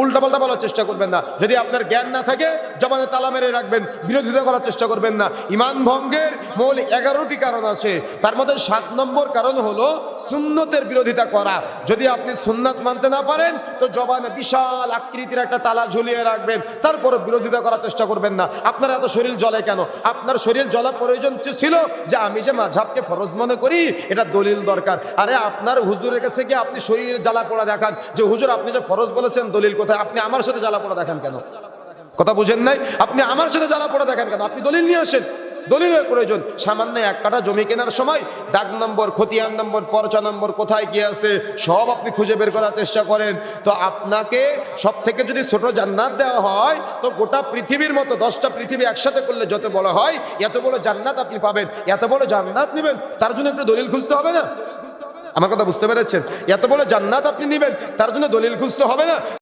উল্টাপাল্টা বলার চেষ্টা করবেন না। যদি আপনার জ্ঞান না থাকে জবানে তালা মেরে রাখবেন, বিরোধিতা করার চেষ্টা করবেন না। ইমান ভঙ্গের মূল 11টি কারণ আছে, তার মধ্যে 7 নম্বর কারণ হলো সুন্নতের বিরোধিতা করা। যদি আপনি সুন্নাত মানতে না পারেন তো জবানে বিশাল আকৃতির একটা তালা ঝুলিয়ে রাখবেন, তারপরে বিরোধিতা করার চেষ্টা করবেন না। আপনার এত শরীর জ্বলে কেন? আপনার শরীর জ্বলা প্রয়োজন ছিল যে আমি যে মাযহাবকে ফরজ মনে করি এটা দলিল দরকার। আরে আপনার হুজুরের কাছে গিয়ে আপনি শরীর জ্বালা পোড়া দেখান যে হুজুর আপনি যে ফরজ বলেছেন দলিল কোথায়? আপনি আমার সাথে জ্বালা পোড়া দেখান কেন? কথা বুঝেন নাই? আপনি আমার সাথে জ্বালা পোড়া দেখান কেন? আপনি দলিল নিয়ে আসেন। দলিলের প্রয়োজন। সামান্য 1 কাঠা জমি কেনার সময় দাগ নম্বর, খতিয়ান নম্বর, পরচা নম্বর কোথায় কি আছে সব আপনি খুঁজে বের করার চেষ্টা করেন। তো আপনাকে সব থেকে যদি ছোট জান্নাত দেওয়া হয় তো গোটা পৃথিবীর মতো 10টা পৃথিবী একসাথে করলে যত বড় হয় এত বড় জান্নাত আপনি পাবেন। এত বড় জান্নাত নেবেন তার জন্য একটু দলিল খুঁজতে হবে না? আমার কথা বুঝতে পেরেছেন? এত বড় জান্নাত আপনি নেবেন তার জন্য দলিল খুঁজতে হবে না?